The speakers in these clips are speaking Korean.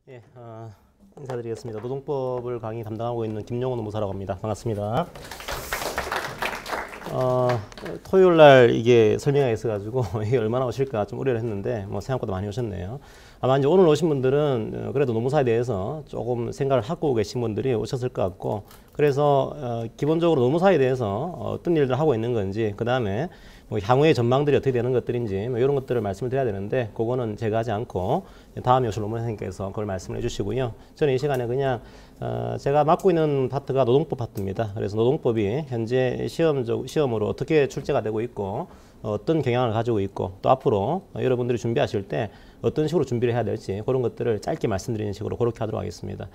예, 인사드리겠습니다. 노동법을 강의 담당하고 있는 김용호 노무사라고 합니다. 반갑습니다. 토요일 날 이게 설명회가 있어가지고 이게 얼마나 오실까 좀 우려를 했는데 뭐 생각보다 많이 오셨네요. 아마 이제 오늘 오신 분들은 그래도 노무사에 대해서 조금 생각을 하고 계신 분들이 오셨을 것 같고, 그래서 기본적으로 노무사에 대해서 어떤 일들을 하고 있는 건지, 그 다음에 뭐 향후의 전망들이 어떻게 되는 것들인지 뭐 이런 것들을 말씀을 드려야 되는데, 그거는 제가 하지 않고 다음에 오실 노무사님께서 그걸 말씀을 해주시고요. 저는 이 시간에 그냥 제가 맡고 있는 파트가 노동법 파트입니다. 그래서 노동법이 현재 시험으로 어떻게 출제가 되고 있고 어떤 경향을 가지고 있고, 또 앞으로 여러분들이 준비하실 때 어떤 식으로 준비를 해야 될지 그런 것들을 짧게 말씀드리는 식으로 그렇게 하도록 하겠습니다.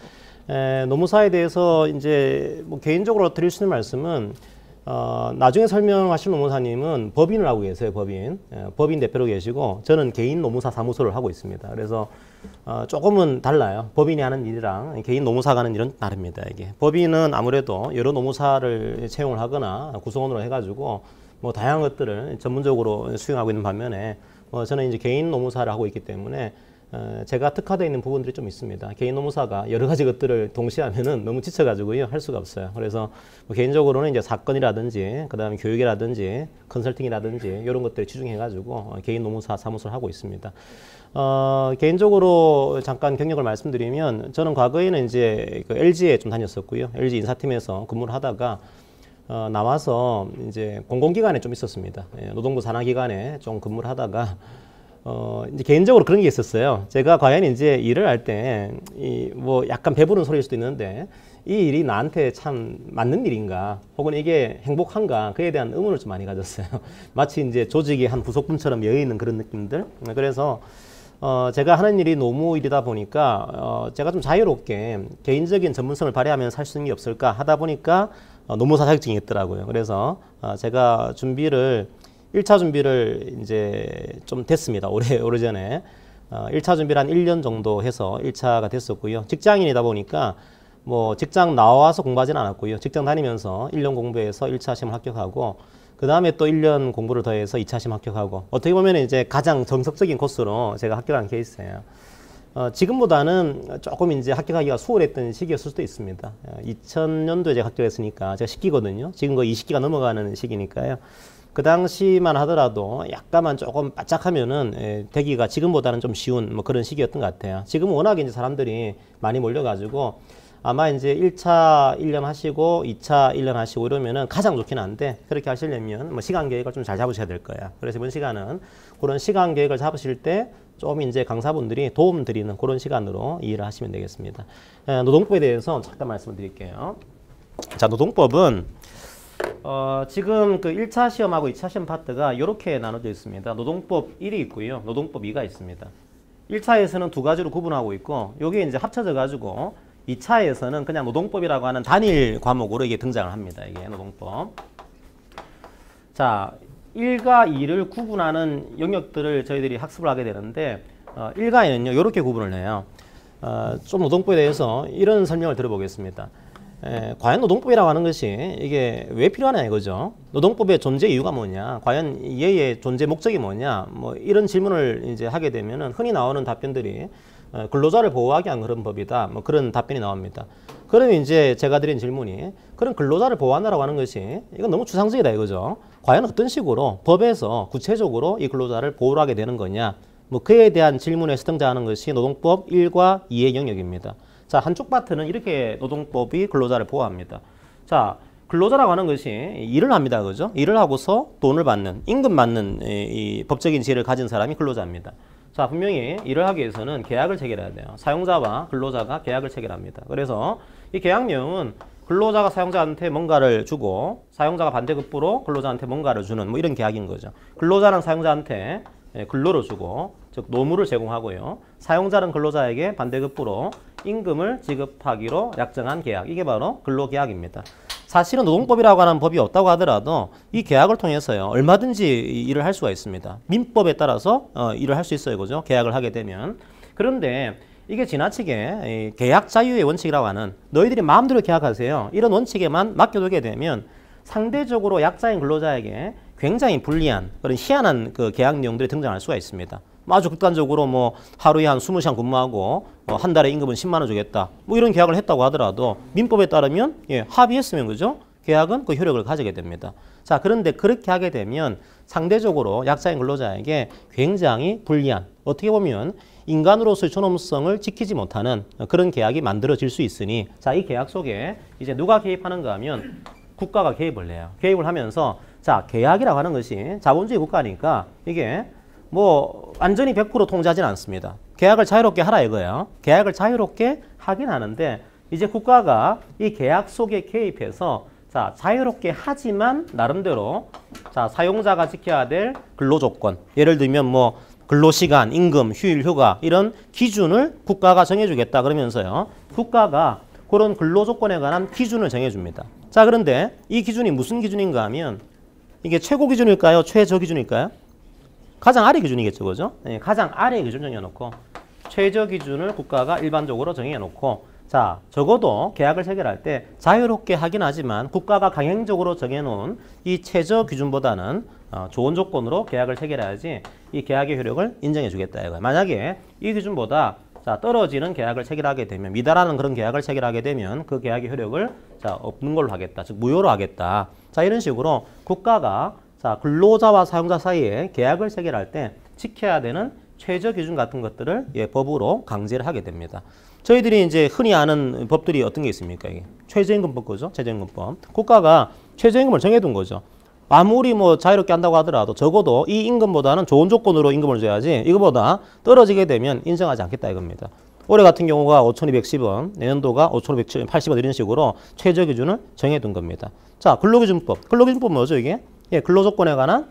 노무사에 대해서 이제 뭐 개인적으로 드릴 수 있는 말씀은, 나중에 설명하실 노무사님은 법인을 하고 계세요. 법인 대표로 계시고, 저는 개인 노무사 사무소를 하고 있습니다. 그래서 조금은 달라요. 법인이 하는 일이랑 개인 노무사가 하는 일은 다릅니다. 이게 법인은 아무래도 여러 노무사를 채용을 하거나 구성원으로 해가지고 뭐 다양한 것들을 전문적으로 수행하고 있는 반면에, 저는 이제 개인 노무사를 하고 있기 때문에 제가 특화되어 있는 부분들이 좀 있습니다. 개인 노무사가 여러 가지 것들을 동시에 하면은 너무 지쳐가지고요, 할 수가 없어요. 그래서 뭐 개인적으로는 이제 사건이라든지, 그 다음에 교육이라든지, 컨설팅이라든지, 이런 것들을 치중해가지고 개인 노무사 사무소를 하고 있습니다. 개인적으로 잠깐 경력을 말씀드리면, 저는 과거에는 이제 그 LG에 좀 다녔었고요. LG 인사팀에서 근무를 하다가, 나와서 이제 공공기관에 좀 있었습니다. 노동부 산하기관에 좀 근무를 하다가, 이제 개인적으로 그런 게 있었어요. 제가 과연 이제 일을 할 때, 뭐 약간 배부른 소리일 수도 있는데, 이 일이 나한테 참 맞는 일인가, 혹은 이게 행복한가, 그에 대한 의문을 좀 많이 가졌어요. 마치 이제 조직이 한 부속품처럼 여여있는 그런 느낌들. 그래서, 제가 하는 일이 노무 일이다 보니까, 제가 좀 자유롭게 개인적인 전문성을 발휘하면서 할 수 있는 게 없을까 하다 보니까, 노무사 자격증이 있더라고요. 그래서, 제가 1차 준비를 이제 좀 됐습니다. 오래전에. 1차 준비를 한 1년 정도 해서 1차가 됐었고요. 직장인이다 보니까 뭐 직장 나와서 공부하지는 않았고요. 직장 다니면서 1년 공부해서 1차 시험을 합격하고, 그 다음에 또 1년 공부를 더해서 2차 시험 합격하고, 어떻게 보면 이제 가장 정석적인 코스로 제가 합격한 케이스예요. 지금보다는 조금 이제 합격하기가 수월했던 시기였을 수도 있습니다. 2000년도에 제가 합격했으니까 제가 10기거든요. 지금 거의 20기가 넘어가는 시기니까요. 그 당시만 하더라도 약간만 조금 바짝하면은 되기가 지금보다는 좀 쉬운 뭐 그런 시기였던 것 같아요. 지금은 워낙에 이제 사람들이 많이 몰려가지고 아마 이제 1차 1년 하시고 2차 1년 하시고 이러면은 가장 좋긴 한데, 그렇게 하시려면 뭐 시간 계획을 좀 잘 잡으셔야 될 거야. 그래서 이번 시간은 그런 시간 계획을 잡으실 때 좀 이제 강사분들이 도움 드리는 그런 시간으로 이해를 하시면 되겠습니다. 노동법에 대해서 잠깐 말씀을 드릴게요. 자, 노동법은 지금 그 1차 시험하고 2차 시험 파트가 이렇게 나눠져 있습니다. 노동법 1이 있고요. 노동법 2가 있습니다. 1차에서는 두 가지로 구분하고 있고, 요게 이제 합쳐져 가지고 2차에서는 그냥 노동법이라고 하는 단일 과목으로 이게 등장을 합니다. 이게 노동법. 자, 1과 2를 구분하는 영역들을 저희들이 학습을 하게 되는데, 1과에는요, 이렇게 구분을 해요. 좀 노동법에 대해서 이런 설명을 들어보겠습니다. 과연 노동법이라고 하는 것이 이게 왜 필요하냐 이거죠. 노동법의 존재 이유가 뭐냐, 과연 얘의 존재 목적이 뭐냐, 뭐 이런 질문을 이제 하게 되면은 흔히 나오는 답변들이 근로자를 보호하기 위한 그런 법이다, 뭐 그런 답변이 나옵니다. 그러면 이제 제가 드린 질문이, 그런 근로자를 보호한다라고 하는 것이 이건 너무 추상적이다 이거죠. 과연 어떤 식으로 법에서 구체적으로 이 근로자를 보호를 하게 되는 거냐, 뭐 그에 대한 질문에서 등장하는 것이 노동법 1과 2의 영역입니다. 자, 한쪽 파트는 이렇게 노동법이 근로자를 보호합니다. 자, 근로자라고 하는 것이 일을 합니다. 그죠? 일을 하고서 돈을 받는, 임금 받는 이 법적인 지위를 가진 사람이 근로자입니다. 자, 분명히 일을 하기 위해서는 계약을 체결해야 돼요. 사용자와 근로자가 계약을 체결합니다. 그래서 이 계약 내용은 근로자가 사용자한테 뭔가를 주고, 사용자가 반대급부로 근로자한테 뭔가를 주는 뭐 이런 계약인 거죠. 근로자는 사용자한테 근로를 주고, 즉 노무를 제공하고요. 사용자는 근로자에게 반대급부로 임금을 지급하기로 약정한 계약. 이게 바로 근로계약입니다. 사실은 노동법이라고 하는 법이 없다고 하더라도 이 계약을 통해서요, 얼마든지 일을 할 수가 있습니다. 민법에 따라서 일을 할 수 있어요. 그죠? 계약을 하게 되면. 그런데 이게 지나치게 계약 자유의 원칙이라고 하는, 너희들이 마음대로 계약하세요, 이런 원칙에만 맡겨두게 되면 상대적으로 약자인 근로자에게 굉장히 불리한 그런 희한한 그 계약 내용들이 등장할 수가 있습니다. 아주 극단적으로 뭐 하루에 한 20시간 근무하고 한 달에 임금은 10만 원 주겠다. 뭐 이런 계약을 했다고 하더라도 민법에 따르면 합의했으면 그죠? 계약은 그 효력을 가지게 됩니다. 자, 그런데 그렇게 하게 되면 상대적으로 약자인 근로자에게 굉장히 불리한, 어떻게 보면 인간으로서의 존엄성을 지키지 못하는 그런 계약이 만들어질 수 있으니, 자, 이 계약 속에 이제 누가 개입하는가 하면 국가가 개입을 해요. 개입을 하면서, 자, 계약이라고 하는 것이 자본주의 국가니까 이게 뭐 완전히 100% 통제하지는 않습니다. 계약을 자유롭게 하라 이거예요. 계약을 자유롭게 하긴 하는데 이제 국가가 이 계약 속에 개입해서 자, 자유롭게 하지만 나름대로 자, 사용자가 지켜야 될 근로조건, 예를 들면 뭐 근로시간, 임금, 휴일, 휴가 이런 기준을 국가가 정해주겠다 그러면서요. 국가가 그런 근로조건에 관한 기준을 정해줍니다. 자, 그런데 이 기준이 무슨 기준인가 하면 이게 최고 기준일까요? 최저 기준일까요? 가장 아래 기준이겠죠, 그죠? 네, 가장 아래 기준 정해놓고 최저 기준을 국가가 일반적으로 정해놓고 자, 적어도 계약을 체결할 때 자유롭게 하긴 하지만 국가가 강행적으로 정해놓은 이 최저 기준보다는 좋은 조건으로 계약을 체결해야지 이 계약의 효력을 인정해주겠다 이거예요. 만약에 이 기준보다 자, 떨어지는 계약을 체결하게 되면, 미달하는 그런 계약을 체결하게 되면 그 계약의 효력을 자, 없는 걸로 하겠다. 즉 무효로 하겠다. 자, 이런 식으로 국가가 자, 근로자와 사용자 사이에 계약을 체결할 때 지켜야 되는 최저 기준 같은 것들을 법으로 강제를 하게 됩니다. 저희들이 이제 흔히 아는 법들이 어떤 게 있습니까? 이게 최저임금법 거죠. 최저임금법. 국가가 최저임금을 정해둔 거죠. 아무리 뭐 자유롭게 한다고 하더라도 적어도 이 임금보다는 좋은 조건으로 임금을 줘야지 이거보다 떨어지게 되면 인정하지 않겠다 이겁니다. 올해 같은 경우가 5,210원, 내년도가 5,580원 이런 식으로 최저 기준을 정해둔 겁니다. 자, 근로기준법. 근로기준법 뭐죠 이게? 근로조건에 관한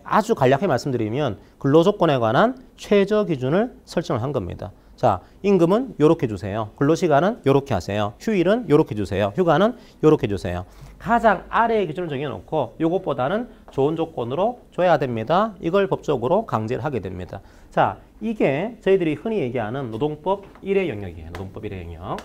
아주 간략하게 말씀드리면 근로조건에 관한 최저 기준을 설정을 한 겁니다. 자, 임금은 요렇게 주세요. 근로시간은 요렇게 하세요. 휴일은 요렇게 주세요. 휴가는 요렇게 주세요. 가장 아래의 기준을 정해놓고 요것보다는 좋은 조건으로 줘야 됩니다. 이걸 법적으로 강제를 하게 됩니다. 자, 이게 저희들이 흔히 얘기하는 노동법 1의 영역이에요. 노동법 1의 영역.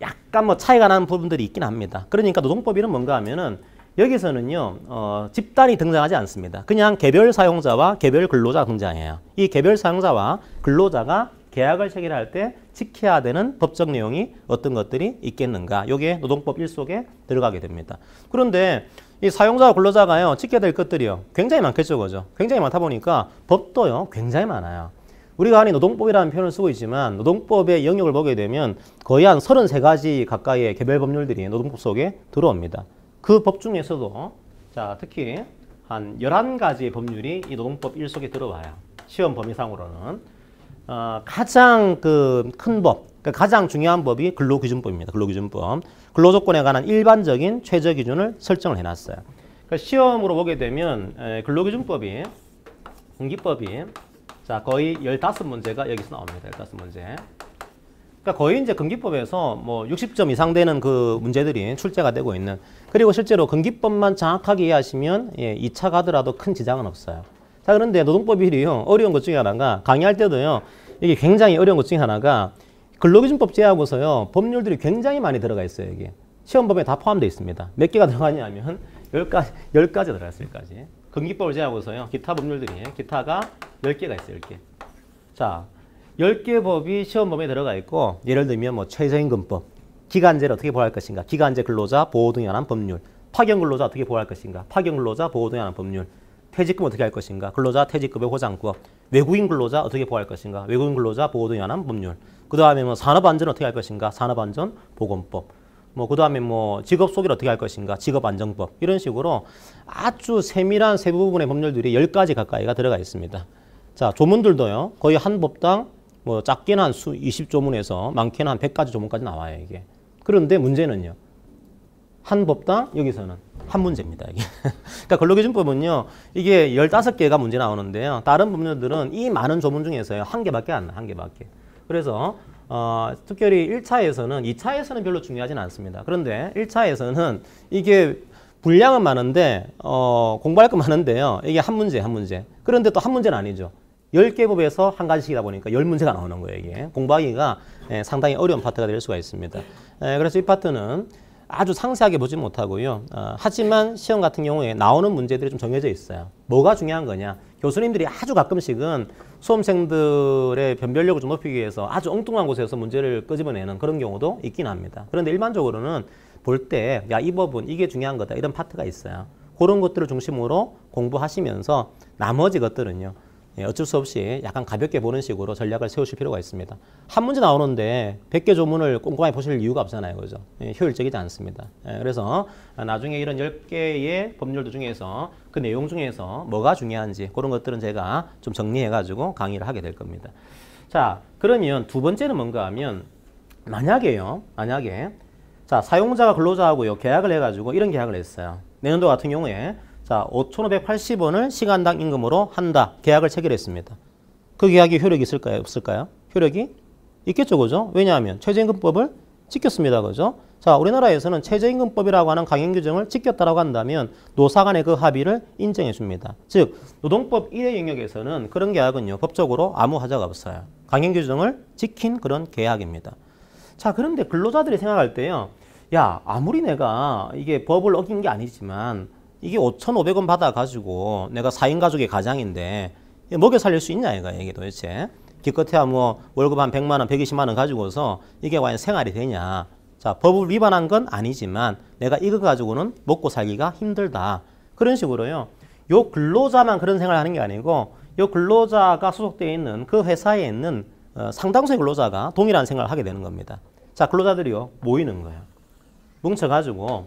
약간 뭐 차이가 나는 부분들이 있긴 합니다. 그러니까 노동법 1은 뭔가 하면은 여기서는요, 집단이 등장하지 않습니다. 그냥 개별 사용자와 개별 근로자가 등장해요. 이 개별 사용자와 근로자가 계약을 체결할 때 지켜야 되는 법적 내용이 어떤 것들이 있겠는가. 이게 노동법 1 속에 들어가게 됩니다. 그런데 이 사용자와 근로자가요, 지켜야 될 것들이요, 굉장히 많겠죠, 그죠? 굉장히 많다 보니까 법도요, 굉장히 많아요. 우리가 흔히 노동법이라는 표현을 쓰고 있지만 노동법의 영역을 보게 되면 거의 한 33가지 가까이의 개별 법률들이 노동법 속에 들어옵니다. 그 법 중에서도 자, 특히 한 11가지의 법률이 이 노동법 1 속에 들어와요. 시험 범위상으로는. 가장 그 큰 법, 그러니까 가장 중요한 법이 근로기준법입니다. 근로기준법. 근로조건에 관한 일반적인 최저 기준을 설정을 해놨어요. 그러니까 시험으로 보게 되면 근로기준법이, 군기법이 자, 거의 15문제가 여기서 나옵니다. 15문제. 그러니까 거의 이제 근기법에서 뭐 60점 이상 되는 그 문제들이 출제가 되고 있는, 그리고 실제로 근기법만 정확하게 이해하시면 2차 가더라도 큰 지장은 없어요. 자, 그런데 노동법 1이요, 어려운 것 중에 하나가, 강의할 때도요, 이게 굉장히 어려운 것 중에 하나가 근로기준법 제하고서요, 법률들이 굉장히 많이 들어가 있어요. 이게 시험법에 다 포함되어 있습니다. 몇 개가 들어가냐면 10가지 들어가 있어요. 10가지. 근기법을 제하고서요, 기타 법률들이, 기타가 10개가 있어요. 10개. 자, 10개 법이 시험법에 들어가 있고, 예를 들면 뭐 최저임금법, 기간제를 어떻게 보호할 것인가, 기간제 근로자 보호 등에 관한 법률, 파견 근로자 어떻게 보호할 것인가, 파견 근로자 보호 등에 관한 법률, 퇴직금 어떻게 할 것인가, 근로자 퇴직급의 보장법, 외국인 근로자 어떻게 보호할 것인가, 외국인 근로자 보호 등에 관한 법률, 그 다음에 뭐 산업안전 어떻게 할 것인가, 산업안전보건법, 뭐 그 다음에 뭐 직업 소개를 어떻게 할 것인가, 직업안정법, 이런 식으로 아주 세밀한 세부 부분의 법률들이 10가지 가까이가 들어가 있습니다. 자, 조문들도요, 거의 한 법당 뭐 작게는 한 20조문에서 많게는 한 100가지 조문까지 나와요, 이게. 그런데 문제는요, 한 법당 여기서는 한 문제입니다, 이게. 그러니까 근로기준법은요, 이게 15개가 문제 나오는데요, 다른 법률들은 이 많은 조문 중에서요, 한 개밖에 안 나와요, 한 개밖에. 그래서 특별히 1차에서는, 2차에서는 별로 중요하진 않습니다. 그런데 1차에서는 이게 분량은 많은데 공부할 거 많은데요, 이게 한 문제, 한 문제. 그런데 또 한 문제는 아니죠. 10개 법에서 한 가지씩이다 보니까 10문제가 나오는 거예요, 이게. 공부하기가 상당히 어려운 파트가 될 수가 있습니다. 그래서 이 파트는 아주 상세하게 보지 못하고요. 하지만 시험 같은 경우에 나오는 문제들이 좀 정해져 있어요. 뭐가 중요한 거냐? 교수님들이 아주 가끔씩은 수험생들의 변별력을 좀 높이기 위해서 아주 엉뚱한 곳에서 문제를 끄집어내는 그런 경우도 있긴 합니다. 그런데 일반적으로는 볼 때 야, 이 부분 이게 중요한 거다 이런 파트가 있어요. 그런 것들을 중심으로 공부하시면서 나머지 것들은요. 어쩔 수 없이 약간 가볍게 보는 식으로 전략을 세우실 필요가 있습니다. 한 문제 나오는데 100개 조문을 꼼꼼하게 보실 이유가 없잖아요. 그죠? 효율적이지 않습니다. 그래서 나중에 이런 10개의 법률들 중에서 그 내용 중에서 뭐가 중요한지 그런 것들은 제가 좀 정리해가지고 강의를 하게 될 겁니다. 자, 그러면 두 번째는 뭔가 하면 만약에 자, 사용자가 근로자하고요. 계약을 해가지고 이런 계약을 했어요. 내년도 같은 경우에 자, 5,580원을 시간당 임금으로 한다. 계약을 체결했습니다. 그 계약이 효력이 있을까요? 없을까요? 효력이 있겠죠. 그죠? 왜냐하면 최저임금법을 지켰습니다. 그죠? 자, 우리나라에서는 최저임금법이라고 하는 강행 규정을 지켰다라고 한다면 노사 간의 그 합의를 인정해 줍니다. 즉, 노동법 1의 영역에서는 그런 계약은요. 법적으로 아무 하자가 없어요. 강행 규정을 지킨 그런 계약입니다. 자, 그런데 근로자들이 생각할 때요. 야, 아무리 내가 이게 법을 어긴 게 아니지만 이게 5,500원 받아가지고 내가 4인 가족의 가장인데 먹여 살릴 수 있냐 이게 도대체. 기껏해야 뭐 월급 한 100만 원, 120만 원 가지고서 이게 과연 생활이 되냐. 자, 법을 위반한 건 아니지만 내가 이거 가지고는 먹고 살기가 힘들다. 그런 식으로요. 요 근로자만 그런 생각을 하는 게 아니고 요 근로자가 소속되어 있는 그 회사에 있는 상당수의 근로자가 동일한 생각을 하게 되는 겁니다. 자, 근로자들이요. 모이는 거예요. 뭉쳐가지고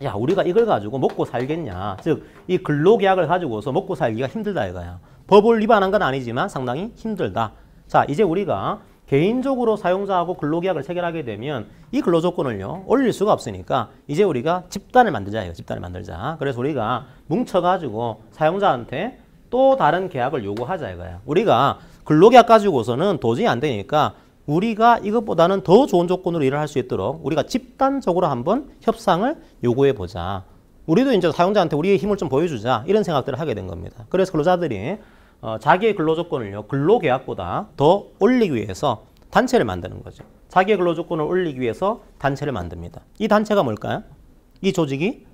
야, 우리가 이걸 가지고 먹고 살겠냐. 즉, 이 근로계약을 가지고서 먹고 살기가 힘들다 이거야. 법을 위반한 건 아니지만 상당히 힘들다. 자, 이제 우리가 개인적으로 사용자하고 근로계약을 체결하게 되면 이 근로조건을요, 올릴 수가 없으니까 이제 우리가 집단을 만들자 이거. 집단을 만들자. 그래서 우리가 뭉쳐가지고 사용자한테 또 다른 계약을 요구하자 이거야. 우리가 근로계약 가지고서는 도저히 안 되니까 우리가 이것보다는 더 좋은 조건으로 일을 할 수 있도록 우리가 집단적으로 한번 협상을 요구해 보자. 우리도 이제 사용자한테 우리의 힘을 좀 보여주자. 이런 생각들을 하게 된 겁니다. 그래서 근로자들이 자기의 근로조건을요. 근로계약보다 더 올리기 위해서 단체를 만드는 거죠. 자기의 근로조건을 올리기 위해서 단체를 만듭니다. 이 단체가 뭘까요? 이 조직이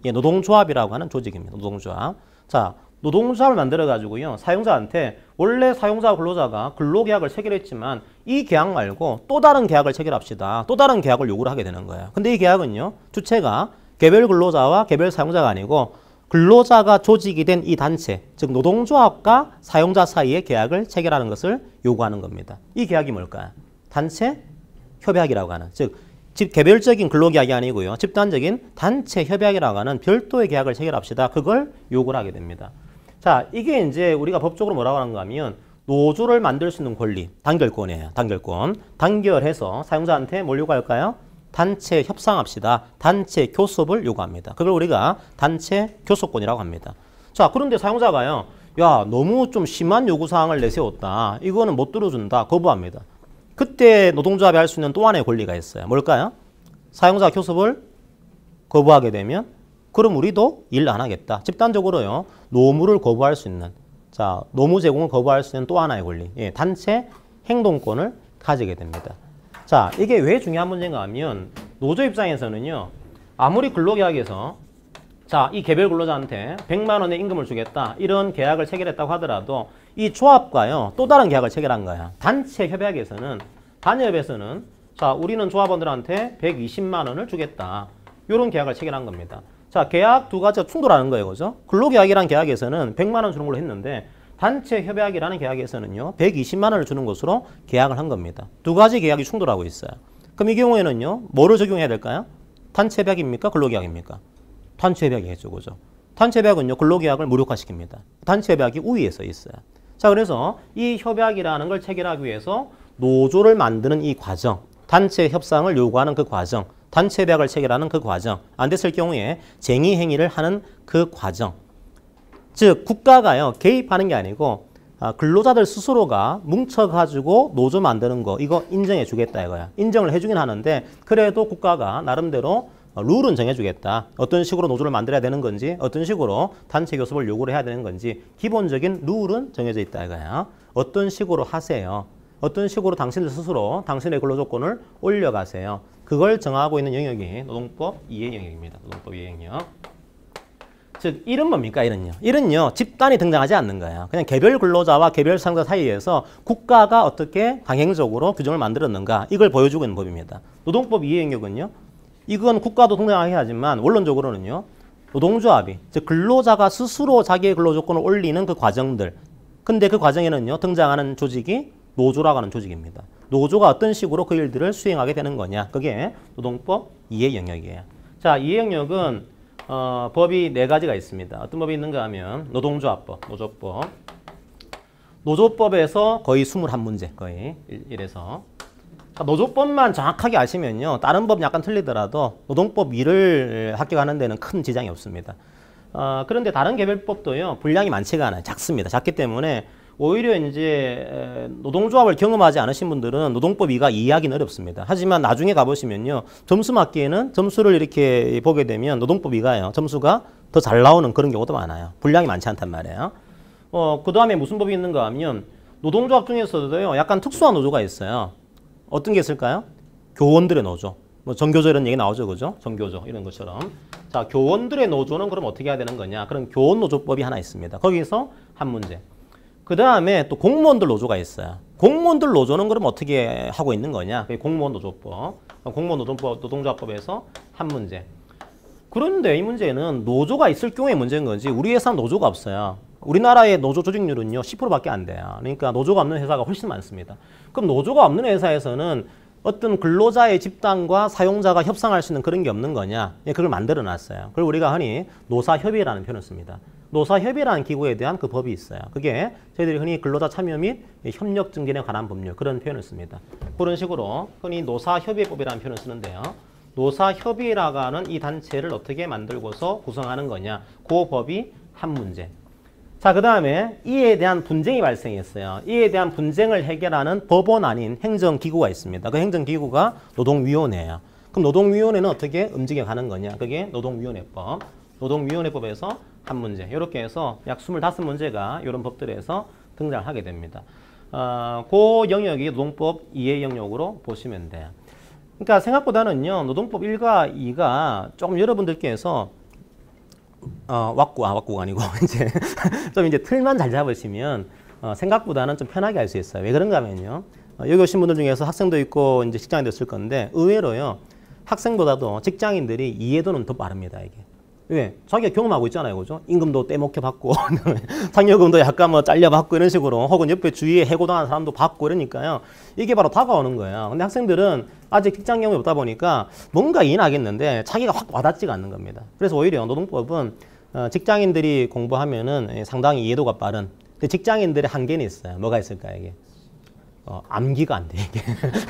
노동조합이라고 하는 조직입니다. 노동조합. 자, 노동조합을 만들어가지고요. 사용자한테 원래 사용자와 근로자가 근로계약을 체결했지만 이 계약 말고 또 다른 계약을 체결합시다. 또 다른 계약을 요구를 하게 되는 거예요. 근데 이 계약은요. 주체가 개별 근로자와 개별 사용자가 아니고 근로자가 조직이 된 이 단체, 즉 노동조합과 사용자 사이의 계약을 체결하는 것을 요구하는 겁니다. 이 계약이 뭘까요? 단체 협약이라고 하는, 즉 개별적인 근로계약이 아니고요. 집단적인 단체 협약이라고 하는 별도의 계약을 체결합시다. 그걸 요구를 하게 됩니다. 자, 이게 이제 우리가 법적으로 뭐라고 하는가 하면 노조를 만들 수 있는 권리, 단결권이에요. 단결권. 단결해서 사용자한테 뭘 요구할까요? 단체 협상합시다. 단체 교섭을 요구합니다. 그걸 우리가 단체 교섭권이라고 합니다. 자, 그런데 사용자가요. 야, 너무 좀 심한 요구사항을 내세웠다. 이거는 못 들어준다. 거부합니다. 그때 노동조합이 할 수 있는 또 하나의 권리가 있어요. 뭘까요? 사용자 교섭을 거부하게 되면 그럼 우리도 일 안 하겠다. 집단적으로요. 노무를 거부할 수 있는, 자, 노무 제공을 거부할 수 있는 또 하나의 권리, 단체 행동권을 가지게 됩니다. 자, 이게 왜 중요한 문제인가 하면 노조 입장에서는요. 아무리 근로계약에서 자, 이 개별 근로자한테 100만 원의 임금을 주겠다. 이런 계약을 체결했다고 하더라도 이 조합과요. 또 다른 계약을 체결한 거야. 단체 협약에서는, 단협에서는 자, 우리는 조합원들한테 120만 원을 주겠다. 이런 계약을 체결한 겁니다. 자, 계약 두 가지가 충돌하는 거예요. 그죠? 근로계약이라는 계약에서는 100만 원 주는 걸로 했는데 단체 협약이라는 계약에서는요. 120만 원을 주는 것으로 계약을 한 겁니다. 두 가지 계약이 충돌하고 있어요. 그럼 이 경우에는요. 뭐를 적용해야 될까요? 단체 협약입니까? 근로계약입니까? 단체 협약이겠죠. 그죠? 단체 협약은요. 근로계약을 무력화시킵니다. 단체 협약이 우위에 서 있어요. 자, 그래서 이 협약이라는 걸 체결하기 위해서 노조를 만드는 이 과정, 단체 협상을 요구하는 그 과정, 단체 협약을 체결하는 그 과정, 안 됐을 경우에 쟁의 행위를 하는 그 과정. 즉 국가가요. 개입하는 게 아니고 근로자들 스스로가 뭉쳐가지고 노조 만드는 거 이거 인정해 주겠다 이거야. 인정을 해주긴 하는데 그래도 국가가 나름대로 룰은 정해주겠다. 어떤 식으로 노조를 만들어야 되는 건지, 어떤 식으로 단체 교섭을 요구를 해야 되는 건지 기본적인 룰은 정해져 있다 이거야. 어떤 식으로 하세요. 어떤 식으로 당신들 스스로 당신의 근로조건을 올려가세요. 그걸 정하고 있는 영역이 노동법 이해 영역입니다. 노동법 이해 영역. 즉, 일은 뭡니까? 일은요, 집단이 등장하지 않는 거예요. 그냥 개별 근로자와 개별 사용자 사이에서 국가가 어떻게 강행적으로 규정을 만들었는가, 이걸 보여주고 있는 법입니다. 노동법 이해 영역은요, 이건 국가도 등장하게 하지만 원론적으로는요, 노동조합이, 즉 근로자가 스스로 자기의 근로조건을 올리는 그 과정들. 근데 그 과정에는요, 등장하는 조직이 노조라고 하는 조직입니다. 노조가 어떤 식으로 그 일들을 수행하게 되는 거냐, 그게 노동법 이해 영역이에요. 자, 이해 영역은 법이 4가지가 있습니다. 어떤 법이 있는가 하면 노동조합법, 노조법. 노조법에서 거의 21문제, 거의 1에서. 노조법만 정확하게 아시면요, 다른 법 약간 틀리더라도 노동법 2를 합격하는 데는 큰 지장이 없습니다. 그런데 다른 개별법도요, 분량이 많지가 않아요. 작습니다. 작기 때문에 오히려 이제 노동조합을 경험하지 않으신 분들은 노동법 2가 이해하기는 어렵습니다. 하지만 나중에 가보시면요, 점수 맞기에는 점수를 이렇게 보게 되면 노동법 2가요, 점수가 더 잘 나오는 그런 경우도 많아요. 분량이 많지 않단 말이에요. 그 다음에 무슨 법이 있는가 하면 노동조합 중에서도요, 약간 특수한 노조가 있어요. 어떤 게 있을까요? 교원들의 노조. 뭐 전교조 이런 얘기 나오죠, 그죠? 전교조 이런 것처럼. 자, 교원들의 노조는 그럼 어떻게 해야 되는 거냐? 그럼 교원노조법이 하나 있습니다. 거기서 한 문제. 그 다음에 또 공무원들 노조가 있어요. 공무원들 노조는 그럼 어떻게 하고 있는 거냐? 그게 공무원 노조법. 공무원 노동법, 노동조합법에서 한 문제. 그런데 이 문제는 노조가 있을 경우에 문제인 건지 우리 회사는 노조가 없어요. 우리나라의 노조 조직률은요 10%밖에 안 돼요. 그러니까 노조가 없는 회사가 훨씬 많습니다. 그럼 노조가 없는 회사에서는 어떤 근로자의 집단과 사용자가 협상할 수 있는 그런 게 없는 거냐? 그걸 만들어 놨어요. 그걸 우리가 흔히 노사협의라는 표현을 씁니다. 노사협의라는 기구에 대한 그 법이 있어요. 그게 저희들이 흔히 근로자 참여 및 협력 증진에 관한 법률, 그런 표현을 씁니다. 그런 식으로 흔히 노사협의법이라는 표현을 쓰는데요. 노사협의라고 하는 이 단체를 어떻게 만들고서 구성하는 거냐, 그 법이 한 문제. 자, 그 다음에 이에 대한 분쟁이 발생했어요. 이에 대한 분쟁을 해결하는 법원 아닌 행정기구가 있습니다. 그 행정기구가 노동위원회예요. 그럼 노동위원회는 어떻게 움직여가는 거냐, 그게 노동위원회법. 노동위원회법에서 한 문제. 이렇게 해서 약 25문제가 이런 법들에서 등장을 하게 됩니다. 그 영역이 노동법 이해 영역으로 보시면 돼요. 그러니까 생각보다는요, 노동법 1과 2가 조금 여러분들께서 왁구가 아니고 이제 좀 이제 틀만 잘 잡으시면 생각보다는 좀 편하게 할 수 있어요. 왜 그런가 하면요, 여기 오신 분들 중에서 학생도 있고 이제 직장인도 있을 건데 의외로요, 학생보다도 직장인들이 이해도는 더 빠릅니다. 이게 왜? 자기가 경험하고 있잖아요, 그죠? 임금도 떼먹혀 받고 상여금도 약간 뭐 잘려 받고 이런 식으로, 혹은 옆에 주위에 해고당한 사람도 받고 이러니까요, 이게 바로 다가오는 거예요. 근데 학생들은 아직 직장 경험이 없다 보니까 뭔가 이해는 하겠는데 자기가 확 와닿지가 않는 겁니다. 그래서 오히려 노동법은 직장인들이 공부하면은 상당히 이해도가 빠른. 근데 직장인들의 한계는 있어요. 뭐가 있을까요, 이게? 암기가 안 돼, 이게.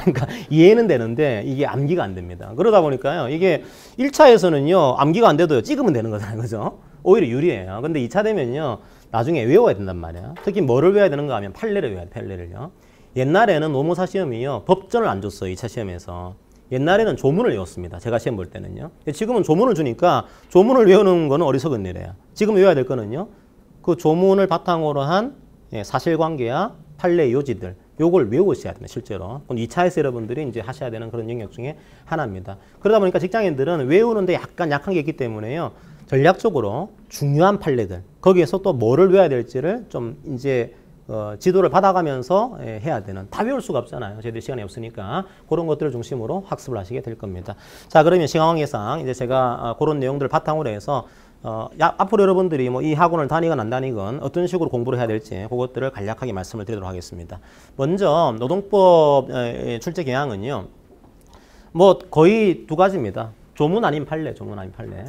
그러니까 이해는 되는데 이게 암기가 안 됩니다. 그러다 보니까요, 이게 1차에서는요, 암기가 안 돼도요, 찍으면 되는 거잖아요, 그죠? 오히려 유리해요. 근데 2차 되면요, 나중에 외워야 된단 말이에요. 특히 뭐를 외워야 되는가 하면 판례를 외워야 돼, 판례를요. 옛날에는 노무사 시험이요, 법전을 안 줬어요, 2차 시험에서. 옛날에는 조문을 외웠습니다, 제가 시험 볼 때는요. 지금은 조문을 주니까 조문을 외우는 거는 어리석은 일이에요. 지금 외워야 될 거는요, 그 조문을 바탕으로 한 사실관계와 판례 요지들, 요걸 외우셔야 됩니다, 실제로. 2차에서 여러분들이 이제 하셔야 되는 그런 영역 중에 하나입니다. 그러다 보니까 직장인들은 외우는데 약간 약한 게 있기 때문에요, 전략적으로 중요한 판례들, 거기에서 또 뭐를 외워야 될지를 좀 이제 지도를 받아가면서 해야 되는, 다 외울 수가 없잖아요. 저희들 시간이 없으니까 그런 것들을 중심으로 학습을 하시게 될 겁니다. 자, 그러면 시간 관계상 이제 제가 그런 내용들을 바탕으로 해서 앞으로 여러분들이 뭐 이 학원을 다니건 안 다니건 어떤 식으로 공부를 해야 될지 그것들을 간략하게 말씀을 드리도록 하겠습니다. 먼저 노동법 출제 경향은요, 뭐 거의 2가지입니다. 조문 아닌 판례, 조문 아닌 판례.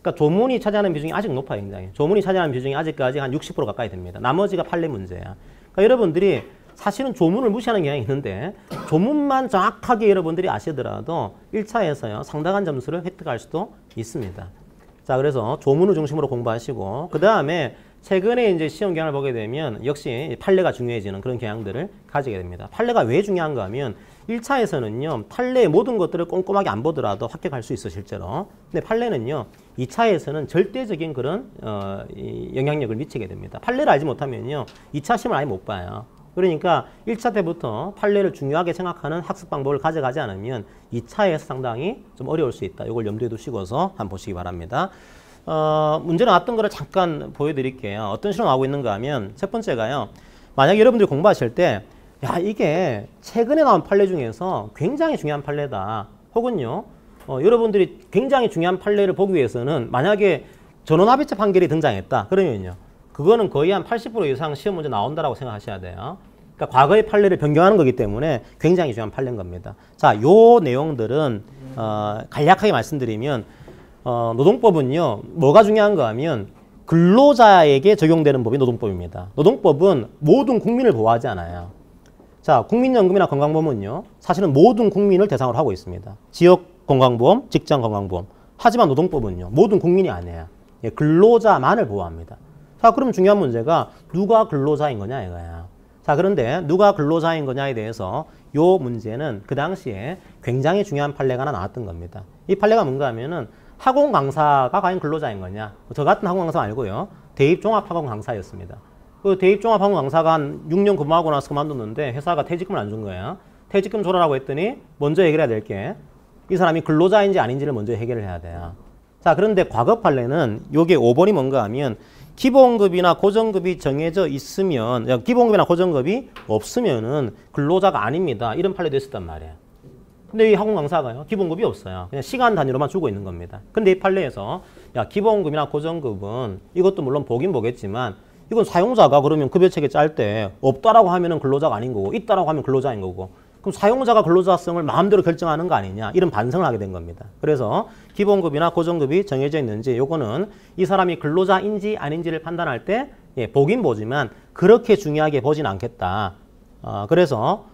그러니까 조문이 차지하는 비중이 아직 높아요, 굉장히. 조문이 차지하는 비중이 아직까지 한 60% 가까이 됩니다. 나머지가 판례 문제야. 그러니까 여러분들이 사실은 조문을 무시하는 경향이 있는데, 조문만 정확하게 여러분들이 아시더라도 1차에서요, 상당한 점수를 획득할 수도 있습니다. 자, 그래서 조문을 중심으로 공부하시고, 그 다음에 최근에 이제 시험 경향을 보게 되면 역시 판례가 중요해지는 그런 경향들을 가지게 됩니다. 판례가 왜 중요한가 하면 1차에서는요, 판례의 모든 것들을 꼼꼼하게 안 보더라도 합격할 수 있어, 실제로. 근데 판례는요, 2차에서는 절대적인 그런 영향력을 미치게 됩니다. 판례를 알지 못하면요, 2차 시험을 아예 못 봐요. 그러니까 1차 때부터 판례를 중요하게 생각하는 학습 방법을 가져가지 않으면 2차에서 상당히 좀 어려울 수 있다. 이걸 염두에 두시고서 한번 보시기 바랍니다. 문제는 어떤 거를 잠깐 보여드릴게요. 어떤 식으로 나오고 있는가 하면 첫 번째가요. 만약에 여러분들이 공부하실 때 야, 이게 최근에 나온 판례 중에서 굉장히 중요한 판례다. 혹은요, 여러분들이 굉장히 중요한 판례를 보기 위해서는 만약에 전원합의체 판결이 등장했다. 그러면요, 그거는 거의 한 80% 이상 시험 문제 나온다라고 생각하셔야 돼요. 그러니까 과거의 판례를 변경하는 거기 때문에 굉장히 중요한 판례인 겁니다. 자, 요 내용들은 간략하게 말씀드리면 노동법은요, 뭐가 중요한가 하면 근로자에게 적용되는 법이 노동법입니다. 노동법은 모든 국민을 보호하지 않아요. 자, 국민연금이나 건강보험은요, 사실은 모든 국민을 대상으로 하고 있습니다. 지역 건강보험, 직장 건강보험. 하지만 노동법은요, 모든 국민이 아니에요. 예, 근로자만을 보호합니다. 자, 그럼 중요한 문제가 누가 근로자인 거냐 이거야. 자, 그런데 누가 근로자인 거냐에 대해서 요 문제는 그 당시에 굉장히 중요한 판례가 하나 나왔던 겁니다. 이 판례가 뭔가 하면은 학원 강사가 과연 근로자인 거냐. 저 같은 학원 강사 말고요. 대입종합학원 강사였습니다. 그 대입종합학원 강사가 한 6년 근무하고 나서 그만뒀는데 회사가 퇴직금을 안 준 거예요. 퇴직금 줘라고 했더니 먼저 해결해야 될 게 이 사람이 근로자인지 아닌지를 먼저 해결을 해야 돼요. 자, 그런데 과거 판례는 요게 5번이 뭔가 하면 기본급이나 고정급이 정해져 있으면, 기본급이나 고정급이 없으면은 근로자가 아닙니다. 이런 판례도 있었단 말이에요. 근데 이 학원 강사가요, 기본급이 없어요. 그냥 시간 단위로만 주고 있는 겁니다. 근데 이 판례에서, 야, 기본급이나 고정급은 이것도 물론 보긴 보겠지만, 이건 사용자가 그러면 급여체계 짤 때 없다라고 하면은 근로자가 아닌 거고, 있다라고 하면 근로자인 거고, 그럼 사용자가 근로자성을 마음대로 결정하는 거 아니냐, 이런 반성을 하게 된 겁니다. 그래서 기본급이나 고정급이 정해져 있는지, 요거는 이 사람이 근로자인지 아닌지를 판단할 때 보긴 보지만 그렇게 중요하게 보진 않겠다. 그래서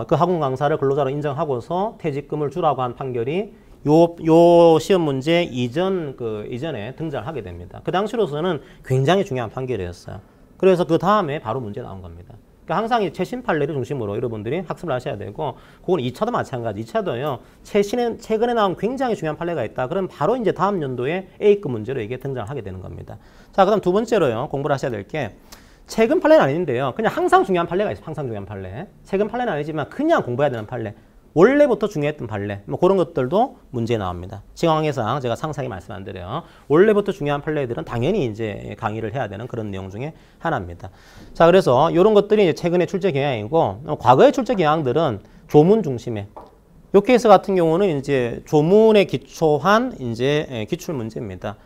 그 학원 강사를 근로자로 인정하고서 퇴직금을 주라고 한 판결이 요 시험 문제 이전에 등장을 하게 됩니다. 그 당시로서는 굉장히 중요한 판결이었어요. 그래서 그 다음에 바로 문제 나온 겁니다. 그러니까 항상 이 최신 판례를 중심으로 여러분들이 학습을 하셔야 되고, 그건 2차도 마찬가지. 2차도요, 최근에 나온 굉장히 중요한 판례가 있다. 그럼 바로 이제 다음 연도에 A급 문제로 이게 등장을 하게 되는 겁니다. 자, 그 다음 두 번째로요, 공부를 하셔야 될 게, 최근 판례는 아닌데요. 그냥 항상 중요한 판례가 있어요. 항상 중요한 판례. 최근 판례는 아니지만 그냥 공부해야 되는 판례. 원래부터 중요했던 판례, 뭐 그런 것들도 문제에 나옵니다. 징왕해상 제가 상세하게 말씀 안 드려요. 원래부터 중요한 판례들은 당연히 이제 강의를 해야 되는 그런 내용 중에 하나입니다. 자, 그래서 이런 것들이 이제 최근의 출제 경향이고, 과거의 출제 경향들은 조문 중심의. 요 케이스 같은 경우는 이제 조문에 기초한 이제 기출 문제입니다.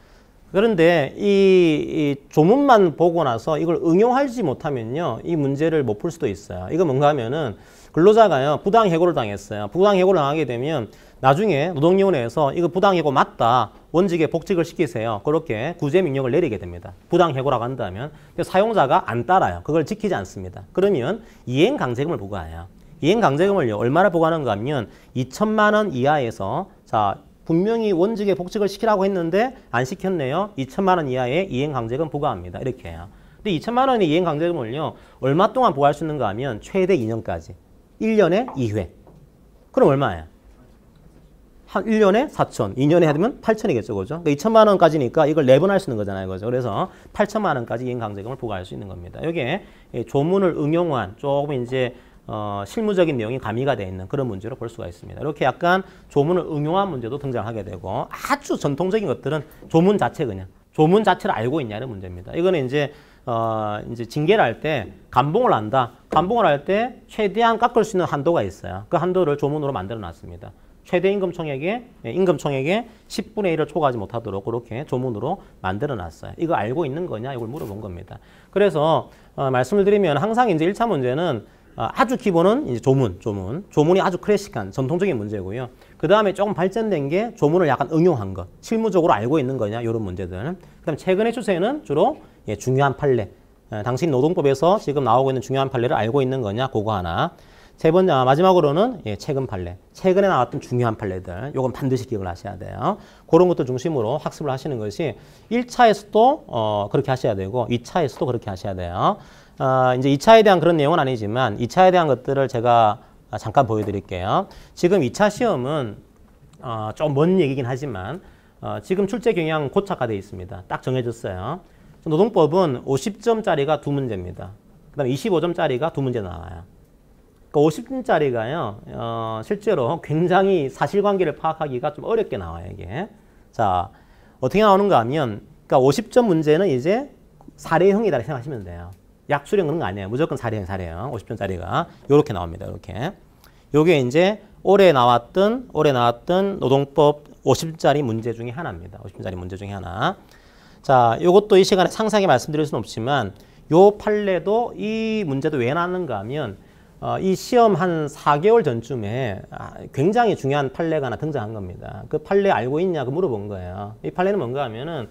그런데 이 조문만 보고 나서 이걸 응용하지 못하면요, 이 문제를 못 풀 수도 있어요. 이거 뭔가 하면은 근로자가요, 부당해고를 당했어요. 부당해고를 당하게 되면 나중에 노동위원회에서 이거 부당해고 맞다, 원직에 복직을 시키세요. 그렇게 구제 명령을 내리게 됩니다. 부당해고라고 한다면 사용자가 안 따라요. 그걸 지키지 않습니다. 그러면 이행강제금을 부과해요. 이행강제금을요, 얼마나 부과하는가 하면 2천만 원 이하에서, 자, 분명히 원직에 복직을 시키라고 했는데 안 시켰네요. 2천만 원 이하의 이행강제금 부과합니다. 이렇게 해요. 근데 2천만 원의 이행강제금을요, 얼마 동안 부과할 수 있는가 하면 최대 2년까지. 1년에 2회. 그럼 얼마예요? 한 1년에 4천, 2년에 하면 8천이겠죠, 그죠? 그러니까 2천만 원까지니까 이걸 4번 할 수 있는 거잖아요, 그죠? 그래서 8천만 원까지 이행강제금을 부과할 수 있는 겁니다. 이게 조문을 응용한 조금 이제 실무적인 내용이 가미가 되어 있는 그런 문제로 볼 수가 있습니다. 이렇게 약간 조문을 응용한 문제도 등장하게 되고, 아주 전통적인 것들은 조문 자체 그냥 조문 자체를 알고 있냐는 문제입니다. 이거는 이제 징계를 할 때 감봉을 한다. 감봉을 할 때 최대한 깎을 수 있는 한도가 있어요. 그 한도를 조문으로 만들어 놨습니다. 최대 임금 총액의 10분의 1을 초과하지 못하도록 그렇게 조문으로 만들어 놨어요. 이거 알고 있는 거냐? 이걸 물어본 겁니다. 그래서 말씀을 드리면 항상 이제 1차 문제는 아주 기본은 이제 조문이 아주 클래식한 전통적인 문제고요. 그 다음에 조금 발전된 게 조문을 약간 응용한 것, 실무적으로 알고 있는 거냐, 이런 문제들. 그다음 최근의 추세는 주로 중요한 판례, 당신 노동법에서 지금 나오고 있는 중요한 판례를 알고 있는 거냐, 그거 하나. 세 번째, 마지막으로는 최근 판례, 최근에 나왔던 중요한 판례들, 요건 반드시 기억을 하셔야 돼요. 그런 것들 중심으로 학습을 하시는 것이 1차에서도 그렇게 하셔야 되고 2차에서도 그렇게 하셔야 돼요. 이제 2차에 대한 그런 내용은 아니지만 2차에 대한 것들을 제가 잠깐 보여드릴게요. 지금 2차 시험은 좀 먼 얘기긴 하지만 지금 출제 경향 고착화되어 있습니다. 딱 정해졌어요. 노동법은 50점짜리가 2문제입니다. 그다음에 25점짜리가 두 문제 나와요. 그러니까 50점짜리가요, 실제로 굉장히 사실관계를 파악하기가 좀 어렵게 나와요, 이게. 자, 어떻게 나오는가 하면, 그러니까 50점 문제는 이제 사례형이다 생각하시면 돼요. 약수령 그런 거 아니에요. 무조건 사례형. 50점짜리가. 요렇게 나옵니다, 요렇게. 요게 이제 올해 나왔던 노동법 50점짜리 문제 중에 하나입니다. 50점짜리 문제 중에 하나. 자, 요것도 이 시간에 상세하게 말씀드릴 수는 없지만, 요 판례도 이 문제도 왜 나왔는가 하면, 이 시험 한 4개월 전쯤에 굉장히 중요한 판례가 하나 등장한 겁니다. 그 판례 알고 있냐? 그 물어본 거예요. 이 판례는 뭔가 하면은,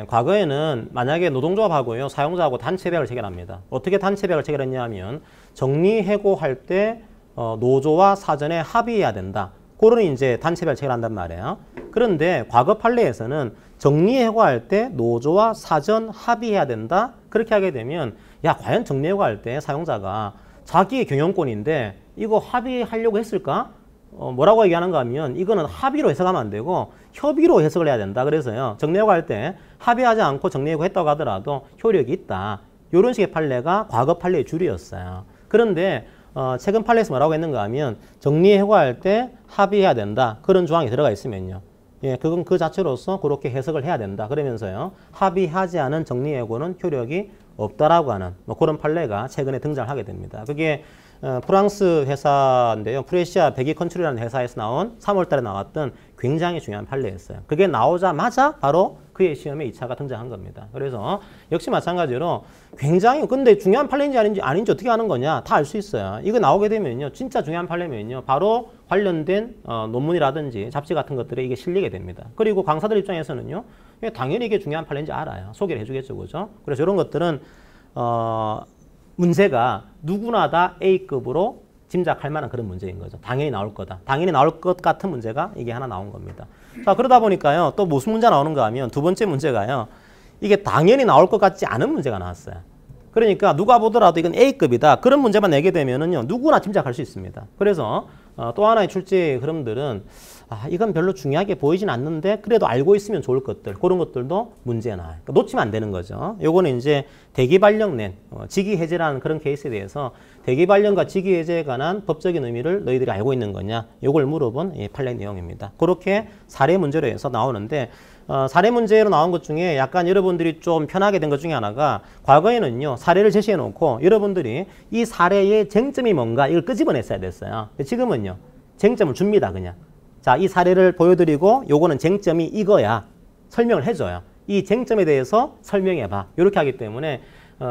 과거에는 만약에 노동조합하고요, 사용자하고 단체배약을 체결합니다. 어떻게 단체배약을 체결했냐 하면, 정리해고할 때 노조와 사전에 합의해야 된다. 그런 이제 단체배약을 체결한단 말이에요. 그런데 과거 판례에서는 정리해고할 때 노조와 사전 합의해야 된다. 그렇게 하게 되면, 야, 과연 정리해고할 때 사용자가 자기의 경영권인데 이거 합의하려고 했을까? 뭐라고 얘기하는가 하면 이거는 합의로 해석하면 안 되고 협의로 해석을 해야 된다. 그래서요, 정리해고할 때 합의하지 않고 정리해고 했다고 하더라도 효력이 있다. 이런 식의 판례가 과거 판례의 주류였어요. 그런데 최근 판례에서 뭐라고 했는가 하면 정리해고할 때 합의해야 된다. 그런 조항이 들어가 있으면요, 예, 그건 그 자체로서 그렇게 해석을 해야 된다. 그러면서요, 합의하지 않은 정리해고는 효력이 없다라고 하는 뭐 그런 판례가 최근에 등장하게 됩니다. 그게 프랑스 회사인데요. 프레시아 배기 컨트롤이라는 회사에서 나온 3월 달에 나왔던 굉장히 중요한 판례였어요. 그게 나오자마자 바로 그의 시험에 2차가 등장한 겁니다. 그래서 역시 마찬가지로 굉장히, 근데 중요한 판례인지 아닌지 어떻게 아는 거냐? 다 알 수 있어요. 이거 나오게 되면요, 진짜 중요한 판례면요, 바로 관련된 논문이라든지 잡지 같은 것들에 이게 실리게 됩니다. 그리고 강사들 입장에서는요, 당연히 이게 중요한 판례인지 알아요. 소개를 해주겠죠, 그죠? 그래서 이런 것들은 문제가 누구나 다 A급으로 짐작할 만한 그런 문제인 거죠. 당연히 나올 거다. 당연히 나올 것 같은 문제가 이게 하나 나온 겁니다. 자, 그러다 보니까요, 또 무슨 문제가 나오는가 하면 두 번째 문제가요, 이게 당연히 나올 것 같지 않은 문제가 나왔어요. 그러니까 누가 보더라도 이건 A급이다. 그런 문제만 내게 되면은요, 누구나 짐작할 수 있습니다. 그래서 또 하나의 출제 흐름들은 이건 별로 중요하게 보이진 않는데 그래도 알고 있으면 좋을 것들, 그런 것들도 문제에 나와요. 그러니까 놓치면 안 되는 거죠. 요거는 이제 대기발령 직위해제라는 그런 케이스에 대해서 대기발령과 직위해제에 관한 법적인 의미를 너희들이 알고 있는 거냐, 요걸 물어본 판례 내용입니다. 그렇게 사례 문제로 해서 나오는데, 사례 문제로 나온 것 중에 약간 여러분들이 좀 편하게 된 것 중에 하나가, 과거에는요, 사례를 제시해 놓고 여러분들이 이 사례의 쟁점이 뭔가 이걸 끄집어냈어야 됐어요. 지금은요, 쟁점을 줍니다, 그냥. 자, 이 사례를 보여드리고 요거는 쟁점이 이거야. 설명을 해줘요. 이 쟁점에 대해서 설명해봐. 이렇게 하기 때문에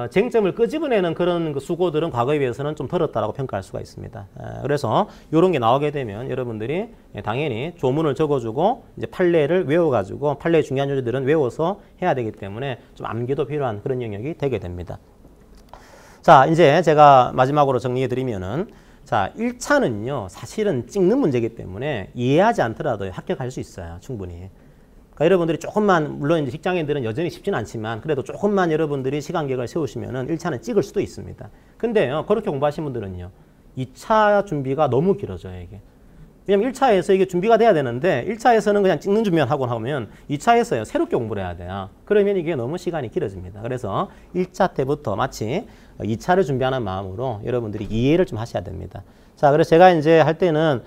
쟁점을 끄집어내는 그런 수고들은 과거에 비해서는 좀 덜었다라고 평가할 수가 있습니다. 그래서 이런 게 나오게 되면 여러분들이 당연히 조문을 적어주고 이제 판례를 외워가지고 판례의 중요한 요지들은 외워서 해야 되기 때문에 좀 암기도 필요한 그런 영역이 되게 됩니다. 자, 이제 제가 마지막으로 정리해드리면은, 자, 1차는요, 사실은 찍는 문제이기 때문에 이해하지 않더라도 합격할 수 있어요, 충분히. 그러니까 여러분들이 조금만, 물론 이제 직장인들은 여전히 쉽지는 않지만 그래도 조금만 여러분들이 시간 계획을 세우시면은 1차는 찍을 수도 있습니다. 근데요, 그렇게 공부하신 분들은요, 2차 준비가 너무 길어져요, 이게. 왜냐면 1차에서 이게 준비가 돼야 되는데 1차에서는 그냥 찍는 준비만 하고 하면 2차에서요, 새롭게 공부를 해야 돼요. 그러면 이게 너무 시간이 길어집니다. 그래서 1차 때부터 마치 2차를 준비하는 마음으로 여러분들이 이해를 좀 하셔야 됩니다. 자, 그래서 제가 이제 할 때는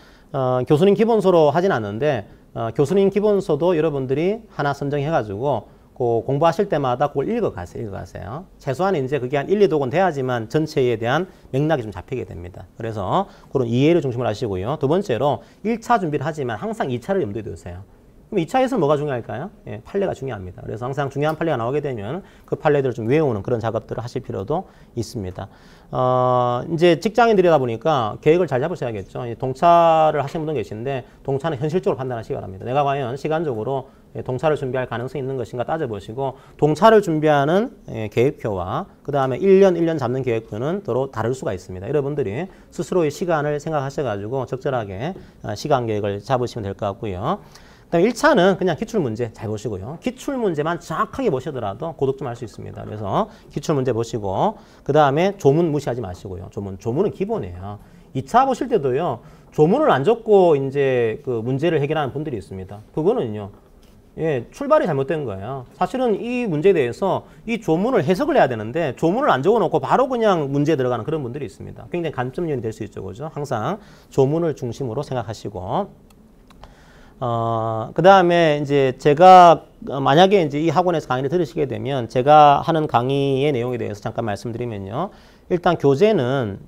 교수님 기본서로 하진 않는데 교수님 기본서도 여러분들이 하나 선정해가지고 공부하실 때마다 그걸 읽어가세요. 최소한 이제 그게 한 1, 2독은 돼야지만 전체에 대한 맥락이 좀 잡히게 됩니다. 그래서 그런 이해를 중심으로 하시고요. 두 번째로 1차 준비를 하지만 항상 2차를 염두에 두세요. 그럼 2차에서는 뭐가 중요할까요? 예, 판례가 중요합니다. 그래서 항상 중요한 판례가 나오게 되면 그 판례들을 좀 외우는 그런 작업들을 하실 필요도 있습니다. 이제 직장인들이다 보니까 계획을 잘 잡으셔야겠죠. 동차를 하시는 분도 계신데 동차는 현실적으로 판단하시기 바랍니다. 내가 과연 시간적으로 동차를 준비할 가능성이 있는 것인가 따져보시고, 동차를 준비하는 계획표와 그 다음에 1년 잡는 계획표는 서로 다를 수가 있습니다. 여러분들이 스스로의 시간을 생각하셔가지고 적절하게 시간 계획을 잡으시면 될 것 같고요. 그다음에 1차는 그냥 기출문제 잘 보시고요. 기출문제만 정확하게 보시더라도 고득 좀 할 수 있습니다. 그래서 기출문제 보시고, 그 다음에 조문 무시하지 마시고요. 조문은 기본이에요. 2차 보실 때도요, 조문을 안 적고 이제 그 문제를 해결하는 분들이 있습니다. 그거는요, 예, 출발이 잘못된 거예요. 사실은 이 문제에 대해서 이 조문을 해석을 해야 되는데 조문을 안 적어놓고 바로 그냥 문제에 들어가는 그런 분들이 있습니다. 굉장히 관점연이 될 수 있죠, 그죠? 항상 조문을 중심으로 생각하시고, 그 다음에 이제 제가 만약에 이제 이 학원에서 강의를 들으시게 되면 제가 하는 강의의 내용에 대해서 잠깐 말씀드리면요. 일단 교재는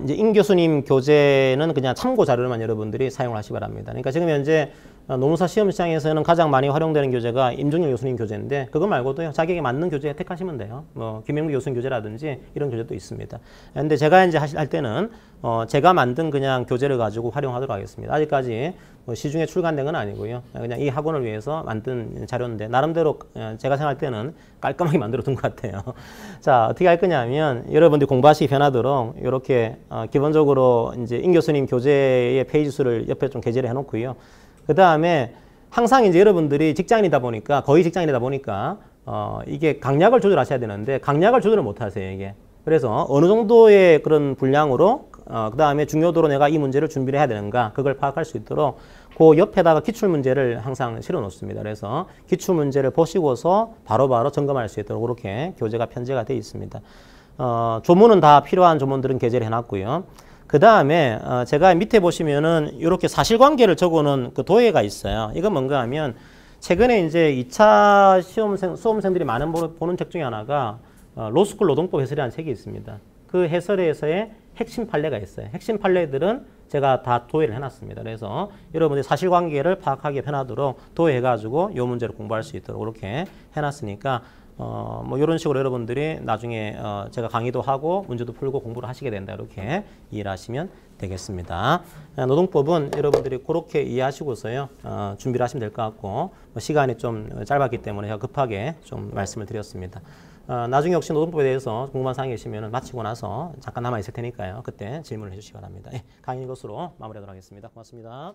이제 임 교수님 교재는 그냥 참고 자료로만 여러분들이 사용을 하시기 바랍니다. 그러니까 지금 현재 노무사 시험 시장에서는 가장 많이 활용되는 교재가 임종일 교수님 교재인데 그거 말고도요. 자기에게 맞는 교재 택하시면 돼요. 뭐 김영미 교수님 교재라든지 이런 교재도 있습니다. 근데 제가 이제 할 때는 제가 만든 그냥 교재를 가지고 활용하도록 하겠습니다. 아직까지 뭐 시중에 출간된 건 아니고요. 그냥 이 학원을 위해서 만든 자료인데 나름대로 제가 생각할 때는 깔끔하게 만들어 둔 것 같아요. 자, 어떻게 할 거냐면 여러분들이 공부하시기 편하도록 이렇게 기본적으로 이제 임 교수님 교재의 페이지 수를 옆에 좀 게재를 해놓고요. 그 다음에 항상 이제 여러분들이 직장인이다 보니까 거의 직장인이다 보니까 이게 강약을 조절하셔야 되는데 강약을 조절을 못 하세요, 이게. 그래서 어느 정도의 그런 분량으로 그 다음에 중요도로 내가 이 문제를 준비를 해야 되는가 그걸 파악할 수 있도록 그 옆에다가 기출문제를 항상 실어 놓습니다. 그래서 기출문제를 보시고서 바로바로 점검할 수 있도록 그렇게 교재가 편제가 되어 있습니다. 조문은 다 필요한 조문들은 게재를 해놨고요. 그 다음에 제가 밑에 보시면은 이렇게 사실관계를 적어놓은 그 도예가 있어요. 이건 뭔가 하면 최근에 이제 2차 수험생들이 많은 보는 책 중에 하나가 로스쿨 노동법 해설이라는 책이 있습니다. 그 해설에서의 핵심 판례가 있어요. 핵심 판례들은 제가 다 도예를 해놨습니다. 그래서 여러분들이 사실관계를 파악하기 편하도록 도예해가지고 이 문제를 공부할 수 있도록 그렇게 해놨으니까 뭐 이런 식으로 여러분들이 나중에 제가 강의도 하고 문제도 풀고 공부를 하시게 된다 이렇게 이해를 하시면 되겠습니다. 노동법은 여러분들이 그렇게 이해하시고서요 준비를 하시면 될 것 같고 뭐 시간이 좀 짧았기 때문에 제가 급하게 좀 말씀을 드렸습니다. 나중에 혹시 노동법에 대해서 궁금한 사항이 계시면 마치고 나서 잠깐 남아 있을 테니까요. 그때 질문을 해주시기 바랍니다. 강의 이것으로 마무리하도록 하겠습니다. 고맙습니다.